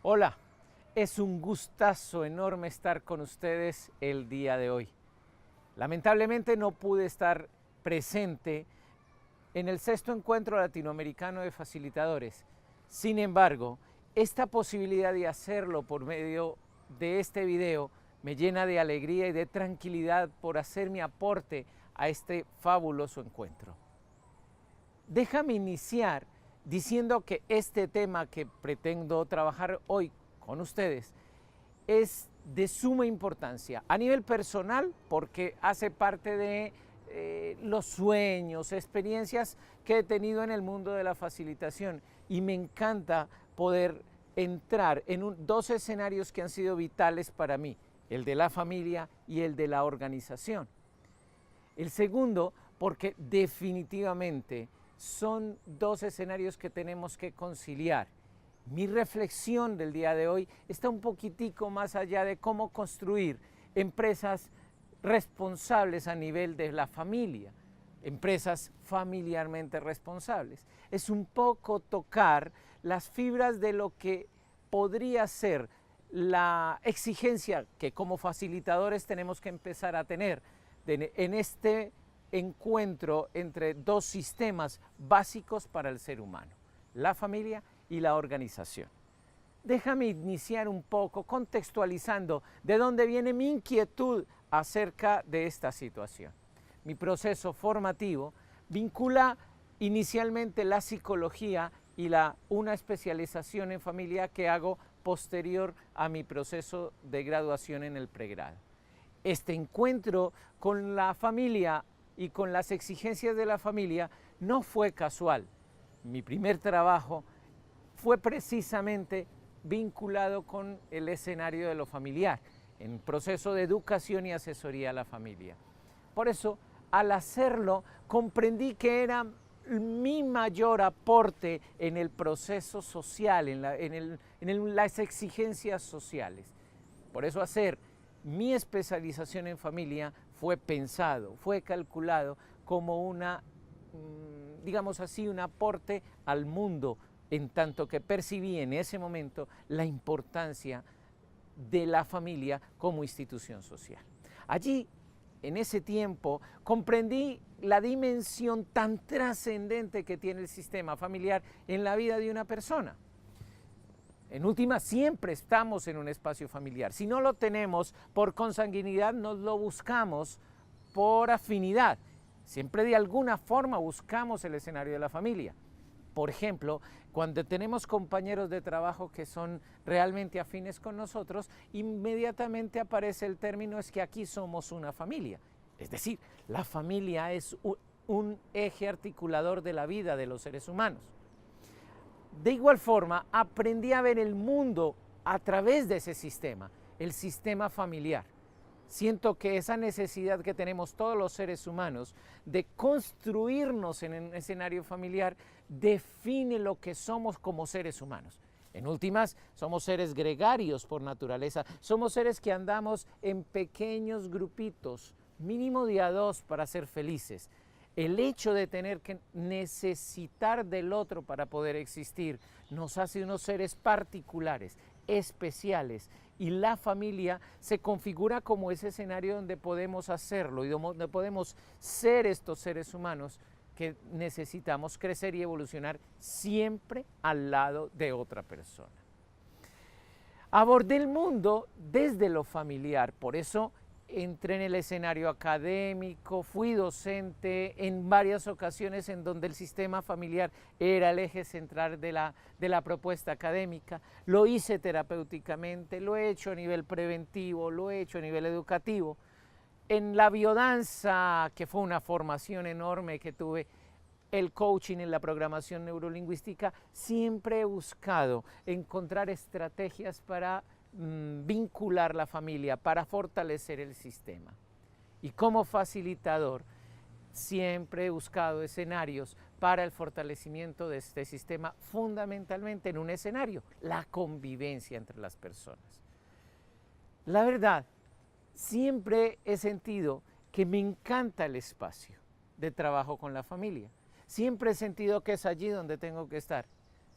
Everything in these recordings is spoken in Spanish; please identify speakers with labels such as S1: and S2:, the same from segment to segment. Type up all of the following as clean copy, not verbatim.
S1: Hola, es un gustazo enorme estar con ustedes el día de hoy. Lamentablemente no pude estar presente en el sexto encuentro latinoamericano de facilitadores. Sin embargo, esta posibilidad de hacerlo por medio de este video me llena de alegría y de tranquilidad por hacer mi aporte a este fabuloso encuentro. Déjame iniciar diciendo que este tema que pretendo trabajar hoy con ustedes es de suma importancia a nivel personal porque hace parte de los sueños, experiencias que he tenido en el mundo de la facilitación y me encanta poder entrar en dos escenarios que han sido vitales para mí, el de la familia y el de la organización. El segundo, porque definitivamente son dos escenarios que tenemos que conciliar. Mi reflexión del día de hoy está un poquitico más allá de cómo construir empresas responsables a nivel de la familia, empresas familiarmente responsables. Es un poco tocar las fibras de lo que podría ser la exigencia que como facilitadores tenemos que empezar a tener en este encuentro entre dos sistemas básicos para el ser humano, la familia y la organización. Déjame iniciar un poco contextualizando de dónde viene mi inquietud acerca de esta situación. Mi proceso formativo vincula inicialmente la psicología y una especialización en familia que hago posterior a mi proceso de graduación en el pregrado. Este encuentro con la familia y con las exigencias de la familia no fue casual. Mi primer trabajo fue precisamente vinculado con el escenario de lo familiar, en proceso de educación y asesoría a la familia. Por eso, al hacerlo, comprendí que era mi mayor aporte en el proceso social, en las exigencias sociales. Por eso hacer mi especialización en familia fue pensado, fue calculado como digamos así, un aporte al mundo, en tanto que percibí en ese momento la importancia de la familia como institución social. Allí, en ese tiempo, comprendí la dimensión tan trascendente que tiene el sistema familiar en la vida de una persona. En última, siempre estamos en un espacio familiar. Si no lo tenemos por consanguinidad, nos lo buscamos por afinidad. Siempre de alguna forma buscamos el escenario de la familia. Por ejemplo, cuando tenemos compañeros de trabajo que son realmente afines con nosotros, inmediatamente aparece el término es que aquí somos una familia. Es decir, la familia es un eje articulador de la vida de los seres humanos. De igual forma, aprendí a ver el mundo a través de ese sistema, el sistema familiar. Siento que esa necesidad que tenemos todos los seres humanos de construirnos en un escenario familiar define lo que somos como seres humanos. En últimas, somos seres gregarios por naturaleza, somos seres que andamos en pequeños grupitos, mínimo de a dos para ser felices. El hecho de tener que necesitar del otro para poder existir nos hace unos seres particulares, especiales, y la familia se configura como ese escenario donde podemos hacerlo y donde podemos ser estos seres humanos que necesitamos crecer y evolucionar siempre al lado de otra persona. Abordé el mundo desde lo familiar, por eso entré en el escenario académico, fui docente en varias ocasiones en donde el sistema familiar era el eje central de la propuesta académica, lo hice terapéuticamente, lo he hecho a nivel preventivo, lo he hecho a nivel educativo. En la biodanza, que fue una formación enorme que tuve, el coaching en la programación neurolingüística, siempre he buscado encontrar estrategias para vincular la familia, para fortalecer el sistema. Y como facilitador, siempre he buscado escenarios para el fortalecimiento de este sistema, fundamentalmente en un escenario, la convivencia entre las personas. La verdad, siempre he sentido que me encanta el espacio de trabajo con la familia. Siempre he sentido que es allí donde tengo que estar.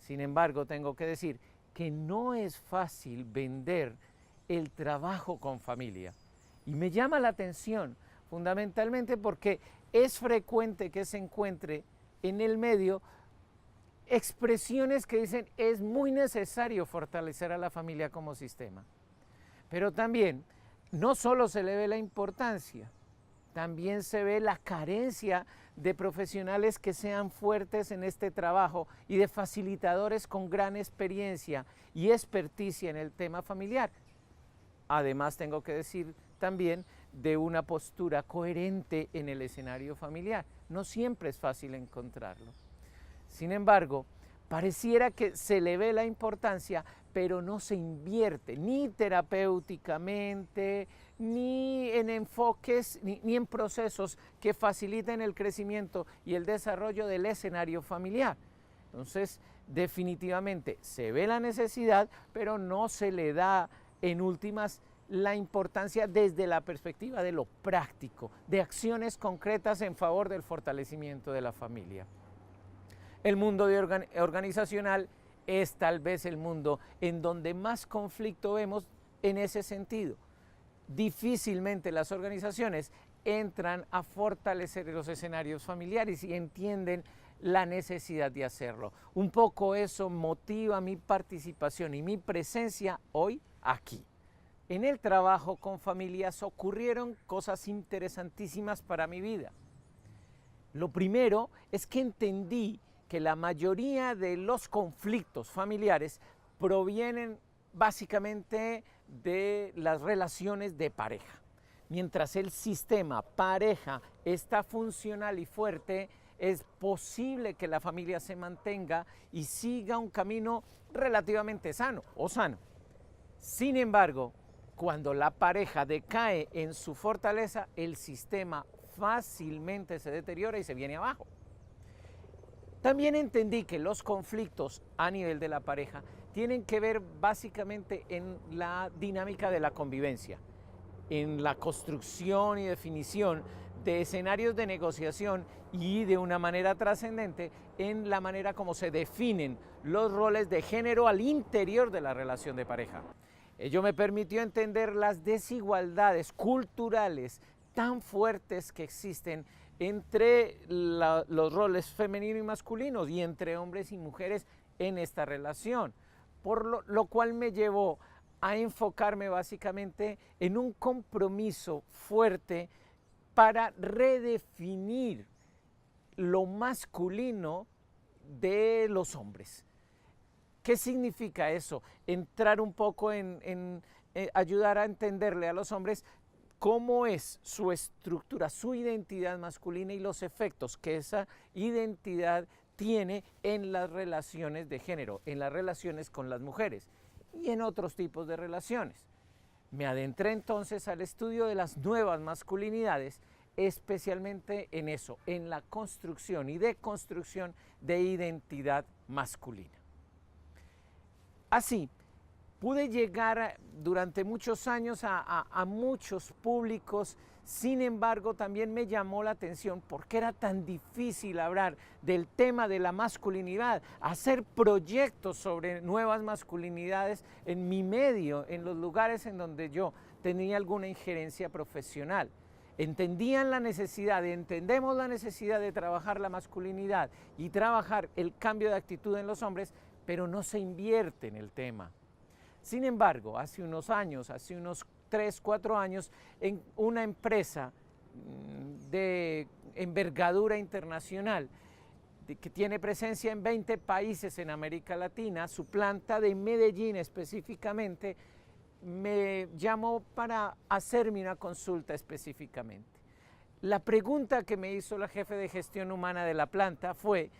S1: Sin embargo, tengo que decir que no es fácil vender el trabajo con familia. Y me llama la atención fundamentalmente porque es frecuente que se encuentre en el medio expresiones que dicen es muy necesario fortalecer a la familia como sistema. Pero también no solo se le ve la importancia, también se ve la carencia de profesionales que sean fuertes en este trabajo y de facilitadores con gran experiencia y experticia en el tema familiar. Además, tengo que decir también de una postura coherente en el escenario familiar. No siempre es fácil encontrarlo. Sin embargo, pareciera que se le ve la importancia, pero no se invierte ni terapéuticamente, ni en enfoques, ni en procesos que faciliten el crecimiento y el desarrollo del escenario familiar. Entonces, definitivamente se ve la necesidad, pero no se le da en últimas la importancia desde la perspectiva de lo práctico, de acciones concretas en favor del fortalecimiento de la familia. El mundo organizacional es tal vez el mundo en donde más conflicto vemos en ese sentido. Difícilmente las organizaciones entran a fortalecer los escenarios familiares y entienden la necesidad de hacerlo. Un poco eso motiva mi participación y mi presencia hoy aquí. En el trabajo con familias ocurrieron cosas interesantísimas para mi vida. Lo primero es que entendí que la mayoría de los conflictos familiares provienen básicamente de las relaciones de pareja. Mientras el sistema pareja está funcional y fuerte, es posible que la familia se mantenga y siga un camino relativamente sano o sano. Sin embargo, cuando la pareja decae en su fortaleza, el sistema fácilmente se deteriora y se viene abajo. También entendí que los conflictos a nivel de la pareja tienen que ver básicamente en la dinámica de la convivencia, en la construcción y definición de escenarios de negociación y de una manera trascendente en la manera como se definen los roles de género al interior de la relación de pareja. Ello me permitió entender las desigualdades culturales tan fuertes que existen entre los roles femenino y masculinos y entre hombres y mujeres en esta relación, por lo cual me llevó a enfocarme básicamente en un compromiso fuerte para redefinir lo masculino de los hombres. ¿Qué significa eso? Entrar un poco en ayudar a entenderle a los hombres cómo es su estructura, su identidad masculina y los efectos que esa identidad tiene en las relaciones de género, en las relaciones con las mujeres y en otros tipos de relaciones. Me adentré entonces al estudio de las nuevas masculinidades, especialmente en eso, en la construcción y deconstrucción de identidad masculina. Así, pude llegar durante muchos años a muchos públicos. Sin embargo, también me llamó la atención por qué era tan difícil hablar del tema de la masculinidad, hacer proyectos sobre nuevas masculinidades en mi medio, en los lugares en donde yo tenía alguna injerencia profesional. Entendían la necesidad, entendemos la necesidad de trabajar la masculinidad y trabajar el cambio de actitud en los hombres, pero no se invierte en el tema. Sin embargo, hace unos años, hace unos 3, 4 años, en una empresa de envergadura internacional que tiene presencia en 20 países en América Latina, su planta de Medellín específicamente, me llamó para hacerme una consulta específicamente. La pregunta que me hizo la jefe de gestión humana de la planta fue: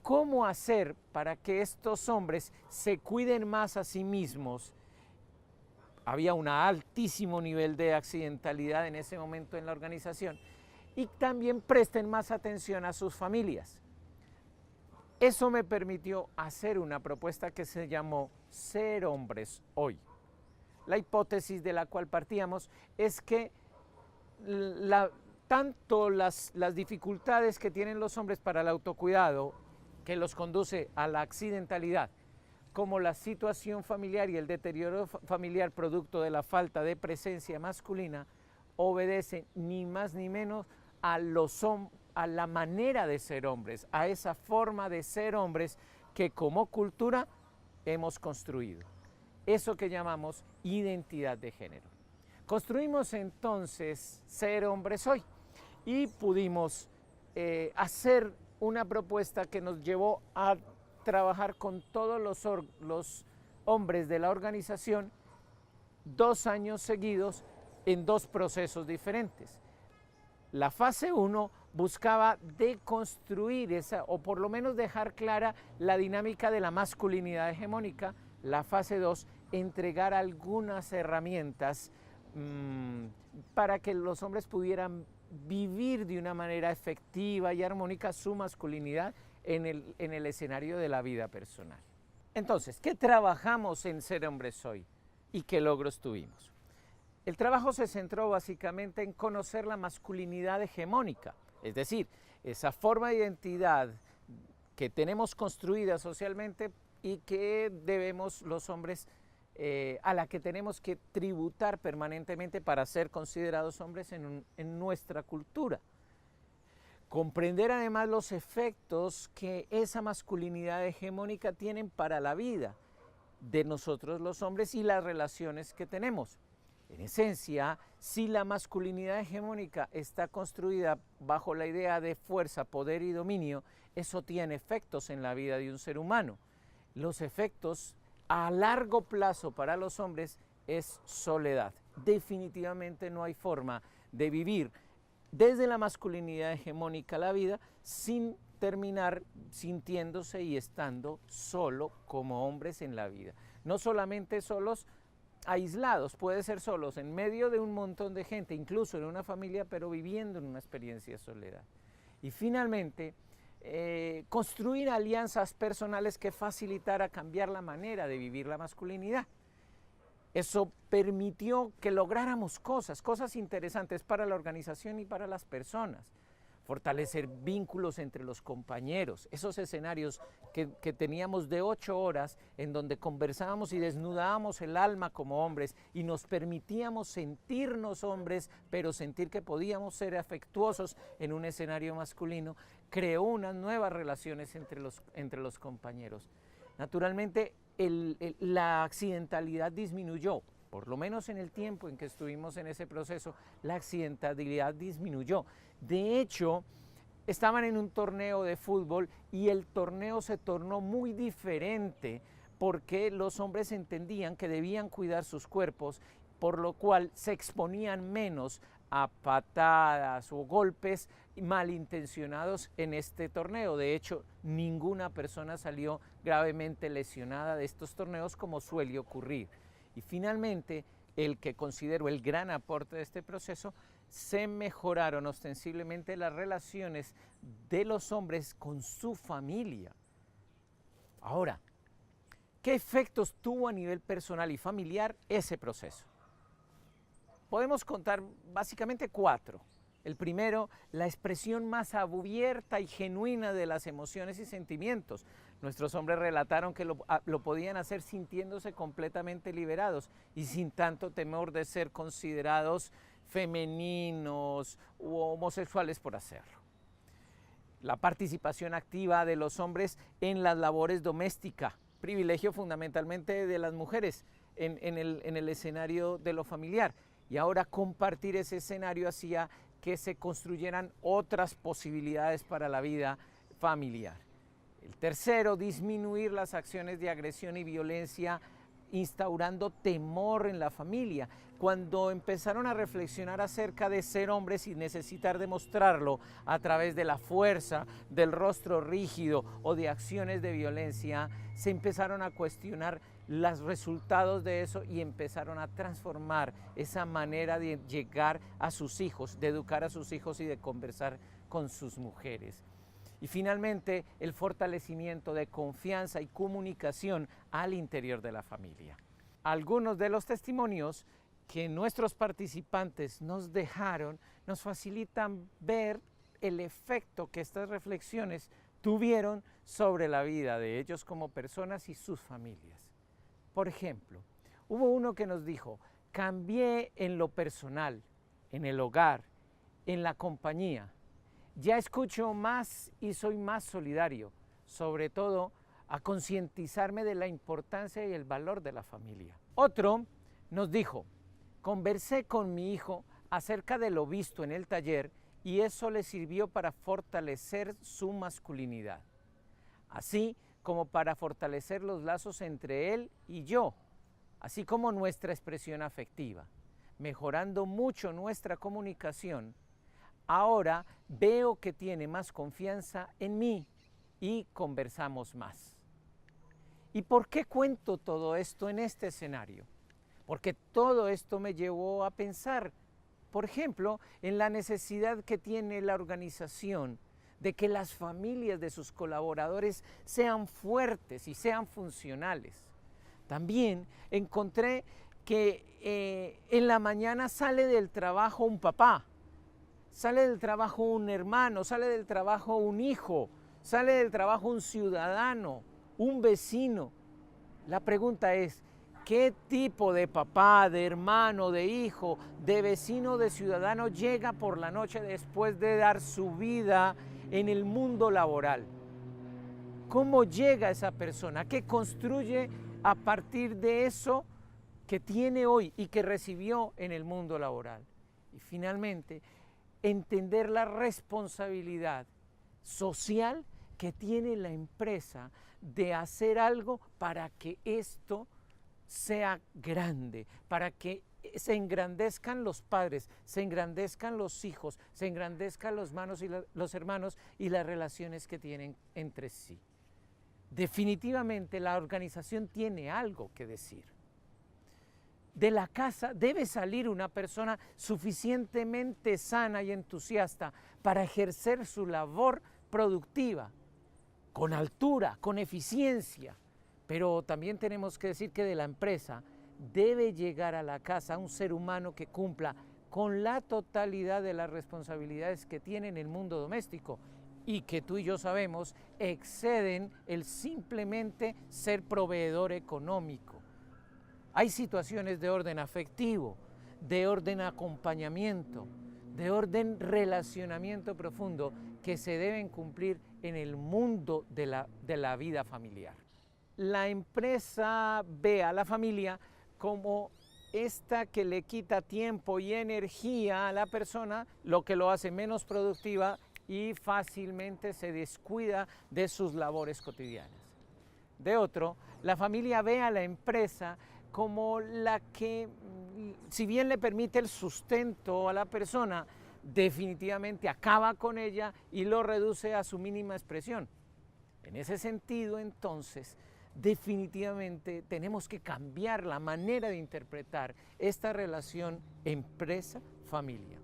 S1: ¿cómo hacer para que estos hombres se cuiden más a sí mismos? Había un altísimo nivel de accidentalidad en ese momento en la organización y también presten más atención a sus familias. Eso me permitió hacer una propuesta que se llamó Ser Hombres Hoy. La hipótesis de la cual partíamos es que tanto las dificultades que tienen los hombres para el autocuidado, que los conduce a la accidentalidad, cómo la situación familiar y el deterioro familiar producto de la falta de presencia masculina obedecen ni más ni menos a la manera de ser hombres, a esa forma de ser hombres que como cultura hemos construido. Eso que llamamos identidad de género. Construimos entonces Ser Hombres Hoy y pudimos hacer una propuesta que nos llevó a trabajar con todos los hombres de la organización 2 años seguidos en 2 procesos diferentes. La fase 1 buscaba deconstruir esa, o por lo menos dejar clara la dinámica de la masculinidad hegemónica. La fase 2, entregar algunas herramientas para que los hombres pudieran vivir de una manera efectiva y armónica su masculinidad en el escenario de la vida personal. Entonces, ¿qué trabajamos en Ser Hombres Hoy y qué logros tuvimos? El trabajo se centró básicamente en conocer la masculinidad hegemónica, es decir, esa forma de identidad que tenemos construida socialmente y que debemos los hombres, a la que tenemos que tributar permanentemente para ser considerados hombres en nuestra cultura. Comprender además los efectos que esa masculinidad hegemónica tienen para la vida de nosotros los hombres y las relaciones que tenemos. En esencia, si la masculinidad hegemónica está construida bajo la idea de fuerza, poder y dominio, eso tiene efectos en la vida de un ser humano. Los efectos a largo plazo para los hombres es soledad. Definitivamente no hay forma de vivir desde la masculinidad hegemónica la vida sin terminar sintiéndose y estando solo como hombres en la vida. No solamente solos, aislados, puede ser solos en medio de un montón de gente, incluso en una familia, pero viviendo en una experiencia de soledad. Y finalmente, construir alianzas personales que facilitara cambiar la manera de vivir la masculinidad. Eso permitió que lográramos cosas interesantes para la organización y para las personas. Fortalecer vínculos entre los compañeros, esos escenarios que teníamos de 8 horas en donde conversábamos y desnudábamos el alma como hombres y nos permitíamos sentirnos hombres, pero sentir que podíamos ser afectuosos en un escenario masculino, creó unas nuevas relaciones entre los compañeros. Naturalmente, la accidentalidad disminuyó. Por lo menos en el tiempo en que estuvimos en ese proceso, la accidentalidad disminuyó. De hecho, estaban en un torneo de fútbol y el torneo se tornó muy diferente porque los hombres entendían que debían cuidar sus cuerpos, por lo cual se exponían menos a patadas o golpes malintencionados en este torneo. De hecho, ninguna persona salió gravemente lesionada de estos torneos como suele ocurrir. Y finalmente, el que considero el gran aporte de este proceso, se mejoraron ostensiblemente las relaciones de los hombres con su familia. Ahora, ¿qué efectos tuvo a nivel personal y familiar ese proceso? Podemos contar básicamente 4. El primero, la expresión más abierta y genuina de las emociones y sentimientos. Nuestros hombres relataron que lo podían hacer sintiéndose completamente liberados y sin tanto temor de ser considerados femeninos u homosexuales por hacerlo. La participación activa de los hombres en las labores domésticas, privilegio fundamentalmente de las mujeres en el escenario de lo familiar. Y ahora compartir ese escenario hacía que se construyeran otras posibilidades para la vida familiar. El tercero, disminuir las acciones de agresión y violencia, instaurando temor en la familia. Cuando empezaron a reflexionar acerca de ser hombres y necesitar demostrarlo a través de la fuerza, del rostro rígido o de acciones de violencia, se empezaron a cuestionar los resultados de eso y empezaron a transformar esa manera de llegar a sus hijos, de educar a sus hijos y de conversar con sus mujeres. Y finalmente, el fortalecimiento de confianza y comunicación al interior de la familia. Algunos de los testimonios que nuestros participantes nos dejaron nos facilitan ver el efecto que estas reflexiones tuvieron sobre la vida de ellos como personas y sus familias. Por ejemplo, hubo uno que nos dijo: cambié en lo personal, en el hogar, en la compañía. Ya escucho más y soy más solidario, sobre todo a concientizarme de la importancia y el valor de la familia. Otro nos dijo: conversé con mi hijo acerca de lo visto en el taller y eso le sirvió para fortalecer su masculinidad, así como para fortalecer los lazos entre él y yo, así como nuestra expresión afectiva, mejorando mucho nuestra comunicación. Ahora veo que tiene más confianza en mí y conversamos más. ¿Y por qué cuento todo esto en este escenario? Porque todo esto me llevó a pensar, por ejemplo, en la necesidad que tiene la organización de que las familias de sus colaboradores sean fuertes y sean funcionales. También encontré que en la mañana sale del trabajo un papá, sale del trabajo un hermano, sale del trabajo un hijo, sale del trabajo un ciudadano, un vecino. La pregunta es: ¿qué tipo de papá, de hermano, de hijo, de vecino, de ciudadano llega por la noche después de dar su vida en el mundo laboral? ¿Cómo llega esa persona? ¿Qué construye a partir de eso que tiene hoy y que recibió en el mundo laboral? Y finalmente, entender la responsabilidad social que tiene la empresa de hacer algo para que esto sea grande, para que se engrandezcan los padres, se engrandezcan los hijos, se engrandezcan los hermanos y las relaciones que tienen entre sí. Definitivamente la organización tiene algo que decir. De la casa debe salir una persona suficientemente sana y entusiasta para ejercer su labor productiva, con altura, con eficiencia. Pero también tenemos que decir que de la empresa debe llegar a la casa un ser humano que cumpla con la totalidad de las responsabilidades que tiene en el mundo doméstico y que tú y yo sabemos exceden el simplemente ser proveedor económico. Hay situaciones de orden afectivo, de orden acompañamiento, de orden relacionamiento profundo que se deben cumplir en el mundo de la vida familiar. La empresa ve a la familia como esta que le quita tiempo y energía a la persona, lo que lo hace menos productiva y fácilmente se descuida de sus labores cotidianas. De otro, la familia ve a la empresa como la que, si bien le permite el sustento a la persona, definitivamente acaba con ella y lo reduce a su mínima expresión. En ese sentido, entonces, definitivamente tenemos que cambiar la manera de interpretar esta relación empresa-familia.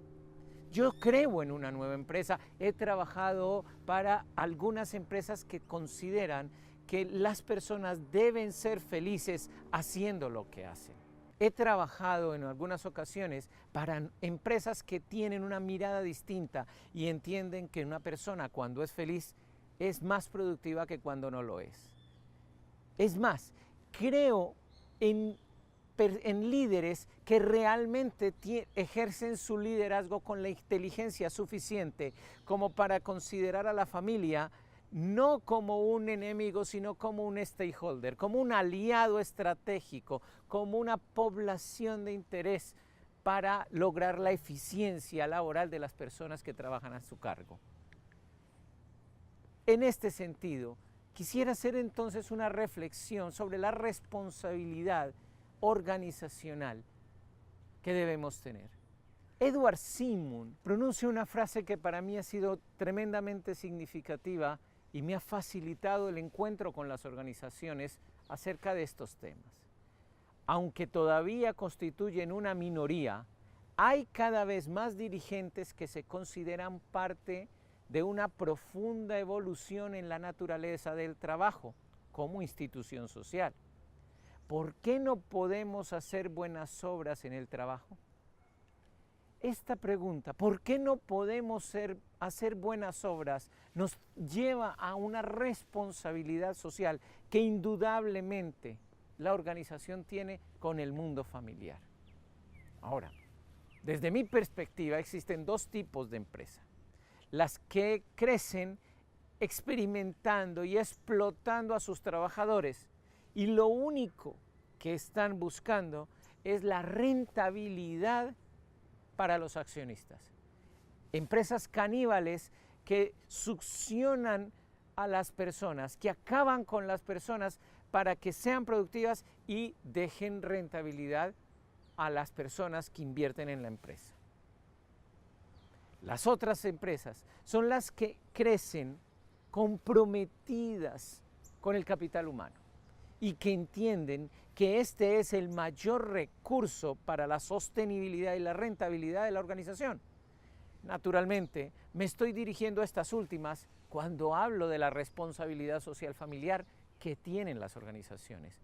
S1: Yo creo en una nueva empresa, he trabajado para algunas empresas que consideran que las personas deben ser felices haciendo lo que hacen. He trabajado en algunas ocasiones para empresas que tienen una mirada distinta y entienden que una persona cuando es feliz es más productiva que cuando no lo es. Es más, creo en líderes que realmente ejercen su liderazgo con la inteligencia suficiente como para considerar a la familia no como un enemigo, sino como un stakeholder, como un aliado estratégico, como una población de interés para lograr la eficiencia laboral de las personas que trabajan a su cargo. En este sentido, quisiera hacer entonces una reflexión sobre la responsabilidad organizacional que debemos tener. Edward Simon pronuncia una frase que para mí ha sido tremendamente significativa y me ha facilitado el encuentro con las organizaciones acerca de estos temas. Aunque todavía constituyen una minoría, hay cada vez más dirigentes que se consideran parte de una profunda evolución en la naturaleza del trabajo como institución social. ¿Por qué no podemos hacer buenas obras en el trabajo? Esta pregunta, ¿por qué no podemos hacer buenas obras nos lleva a una responsabilidad social que indudablemente la organización tiene con el mundo familiar. Ahora, desde mi perspectiva existen dos tipos de empresas. Las que crecen experimentando y explotando a sus trabajadores y lo único que están buscando es la rentabilidad para los accionistas. Empresas caníbales que succionan a las personas, que acaban con las personas para que sean productivas y dejen rentabilidad a las personas que invierten en la empresa. Las otras empresas son las que crecen comprometidas con el capital humano y que entienden que este es el mayor recurso para la sostenibilidad y la rentabilidad de la organización. Naturalmente, me estoy dirigiendo a estas últimas cuando hablo de la responsabilidad social familiar que tienen las organizaciones,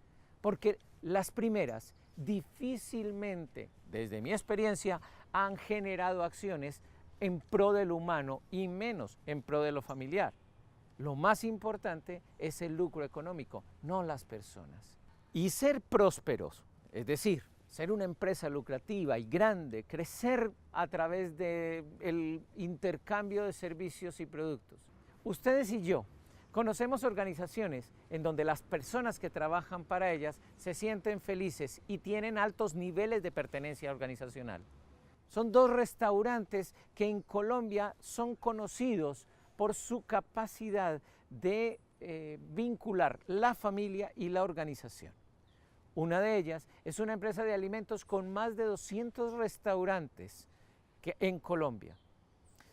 S1: porque las primeras difícilmente, desde mi experiencia, han generado acciones en pro del humano y menos en pro de lo familiar. Lo más importante es el lucro económico, no las personas. Y ser prósperos, es decir, ser una empresa lucrativa y grande, crecer a través del intercambio de servicios y productos. Ustedes y yo conocemos organizaciones en donde las personas que trabajan para ellas se sienten felices y tienen altos niveles de pertenencia organizacional. Son dos restaurantes que en Colombia son conocidos por su capacidad de vincular la familia y la organización. Una de ellas es una empresa de alimentos con más de 200 restaurantes en Colombia.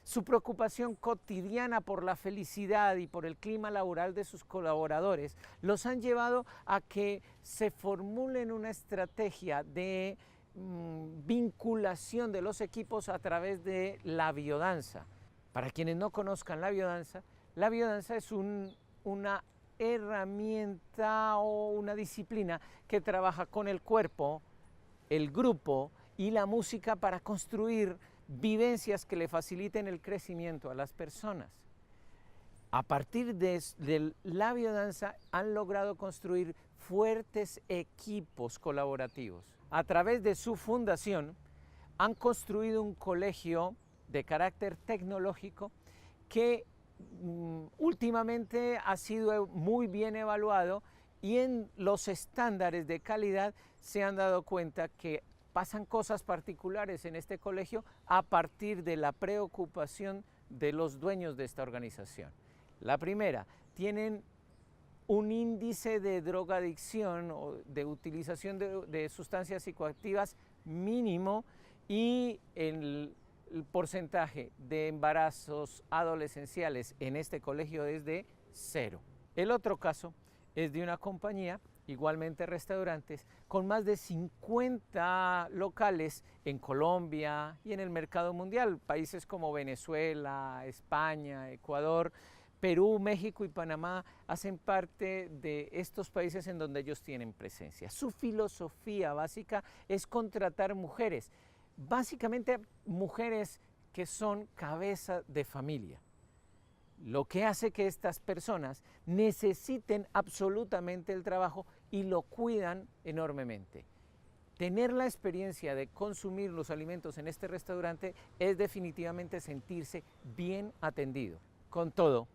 S1: Su preocupación cotidiana por la felicidad y por el clima laboral de sus colaboradores los han llevado a que se formulen una estrategia de vinculación de los equipos a través de la biodanza. Para quienes no conozcan la biodanza es una herramienta o una disciplina que trabaja con el cuerpo, el grupo y la música para construir vivencias que le faciliten el crecimiento a las personas. A partir de la biodanza han logrado construir fuertes equipos colaborativos. A través de su fundación han construido un colegio de carácter tecnológico que últimamente ha sido muy bien evaluado y en los estándares de calidad se han dado cuenta que pasan cosas particulares en este colegio a partir de la preocupación de los dueños de esta organización. La primera, tienen un índice de drogadicción o de utilización de sustancias psicoactivas mínimo y el porcentaje de embarazos adolescenciales en este colegio es de 0. El otro caso es de una compañía, igualmente restaurantes, con más de 50 locales en Colombia y en el mercado mundial, países como Venezuela, España, Ecuador, Perú, México y Panamá hacen parte de estos países en donde ellos tienen presencia. Su filosofía básica es contratar mujeres, básicamente mujeres que son cabeza de familia, lo que hace que estas personas necesiten absolutamente el trabajo y lo cuidan enormemente. Tener la experiencia de consumir los alimentos en este restaurante es definitivamente sentirse bien atendido. Con todo,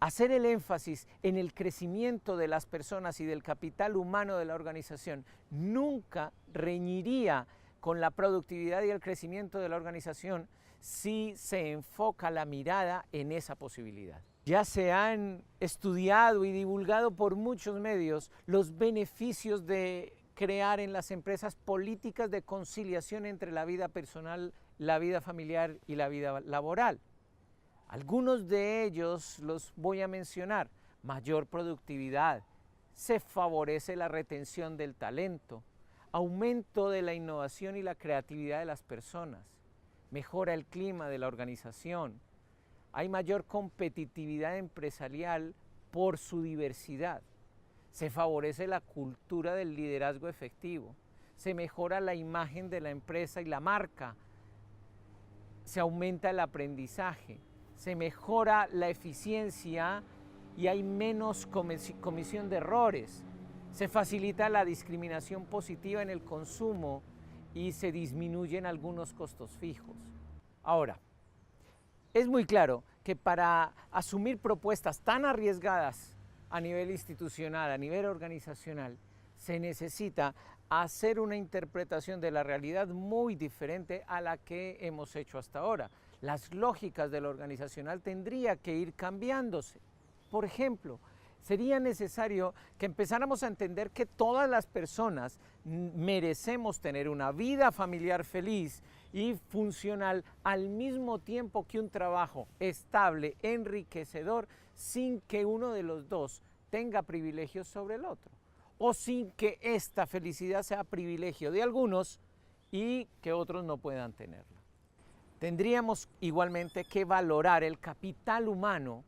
S1: hacer el énfasis en el crecimiento de las personas y del capital humano de la organización nunca reñiría con la productividad y el crecimiento de la organización si se enfoca la mirada en esa posibilidad. Ya se han estudiado y divulgado por muchos medios los beneficios de crear en las empresas políticas de conciliación entre la vida personal, la vida familiar y la vida laboral. Algunos de ellos los voy a mencionar. Mayor productividad, se favorece la retención del talento, aumento de la innovación y la creatividad de las personas, mejora el clima de la organización, hay mayor competitividad empresarial por su diversidad, se favorece la cultura del liderazgo efectivo, se mejora la imagen de la empresa y la marca, se aumenta el aprendizaje, se mejora la eficiencia y hay menos comisión de errores. Se facilita la discriminación positiva en el consumo y se disminuyen algunos costos fijos. Ahora, es muy claro que para asumir propuestas tan arriesgadas a nivel institucional, a nivel organizacional, se necesita hacer una interpretación de la realidad muy diferente a la que hemos hecho hasta ahora. Las lógicas de lo organizacional tendrían que ir cambiándose. Por ejemplo, sería necesario que empezáramos a entender que todas las personas merecemos tener una vida familiar feliz y funcional al mismo tiempo que un trabajo estable, enriquecedor, sin que uno de los dos tenga privilegios sobre el otro, o sin que esta felicidad sea privilegio de algunos y que otros no puedan tenerla. Tendríamos igualmente que valorar el capital humano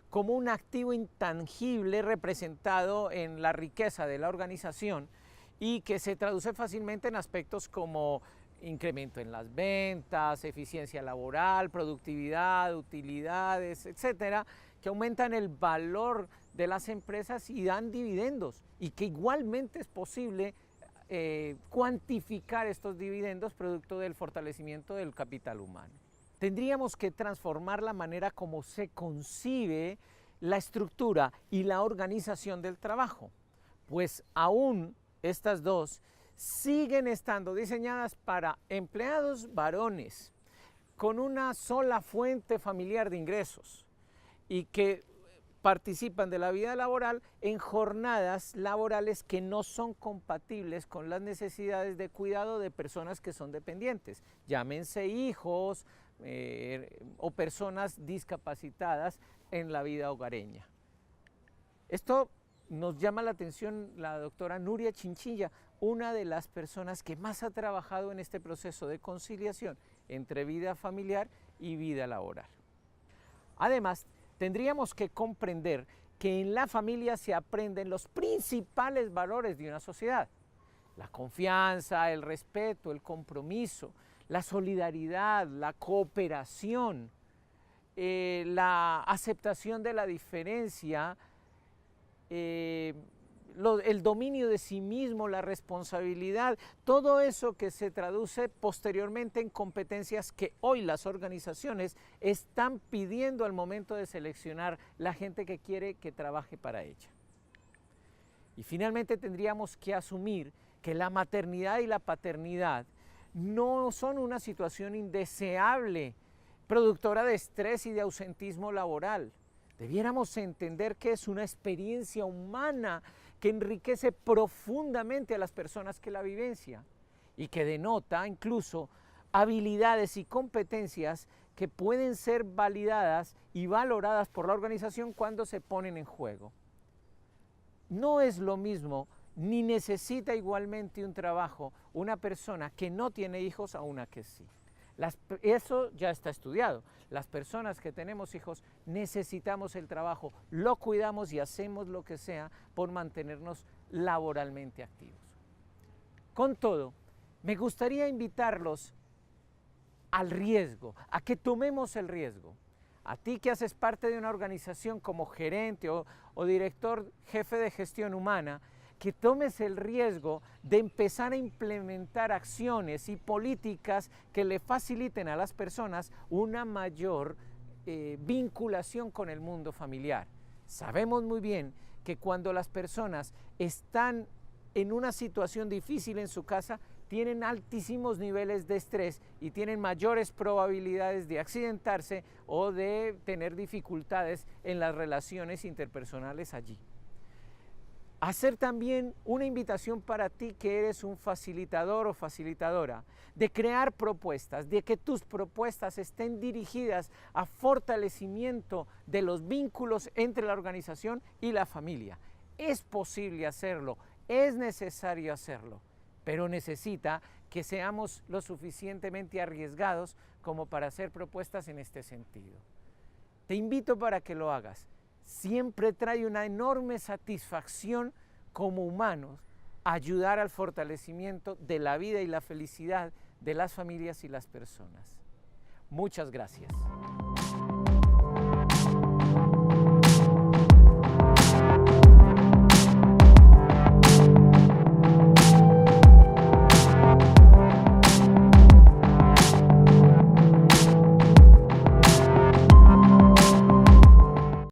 S1: como un activo intangible representado en la riqueza de la organización y que se traduce fácilmente en aspectos como incremento en las ventas, eficiencia laboral, productividad, utilidades, etcétera, que aumentan el valor de las empresas y dan dividendos, y que igualmente es posible cuantificar estos dividendos producto del fortalecimiento del capital humano. Tendríamos que transformar la manera como se concibe la estructura y la organización del trabajo, pues aún estas dos siguen estando diseñadas para empleados varones con una sola fuente familiar de ingresos y que participan de la vida laboral en jornadas laborales que no son compatibles con las necesidades de cuidado de personas que son dependientes, llámense hijos o personas discapacitadas en la vida hogareña. Esto nos llama la atención la doctora Nuria Chinchilla, una de las personas que más ha trabajado en este proceso de conciliación entre vida familiar y vida laboral. Además, tendríamos que comprender que en la familia se aprenden los principales valores de una sociedad: la confianza, el respeto, el compromiso, la solidaridad, la cooperación, la aceptación de la diferencia, el dominio de sí mismo, la responsabilidad, todo eso que se traduce posteriormente en competencias que hoy las organizaciones están pidiendo al momento de seleccionar la gente que quiere que trabaje para ella. Y finalmente tendríamos que asumir que la maternidad y la paternidad no son una situación indeseable, productora de estrés y de ausentismo laboral. Debiéramos entender que es una experiencia humana que enriquece profundamente a las personas que la vivencian y que denota incluso habilidades y competencias que pueden ser validadas y valoradas por la organización cuando se ponen en juego. No es lo mismo ni necesita igualmente un trabajo una persona que no tiene hijos a una que sí. Eso ya está estudiado. Las personas que tenemos hijos necesitamos el trabajo, lo cuidamos y hacemos lo que sea por mantenernos laboralmente activos. Con todo, me gustaría invitarlos al riesgo, a que tomemos el riesgo. A ti que haces parte de una organización como gerente o director jefe de gestión humana, que tomes el riesgo de empezar a implementar acciones y políticas que le faciliten a las personas una mayor vinculación con el mundo familiar. Sabemos muy bien que cuando las personas están en una situación difícil en su casa, tienen altísimos niveles de estrés y tienen mayores probabilidades de accidentarse o de tener dificultades en las relaciones interpersonales allí. Hacer también una invitación para ti que eres un facilitador o facilitadora, de crear propuestas, de que tus propuestas estén dirigidas a fortalecimiento de los vínculos entre la organización y la familia. Es posible hacerlo, es necesario hacerlo, pero necesita que seamos lo suficientemente arriesgados como para hacer propuestas en este sentido. Te invito para que lo hagas. Siempre trae una enorme satisfacción como humanos ayudar al fortalecimiento de la vida y la felicidad de las familias y las personas. Muchas gracias.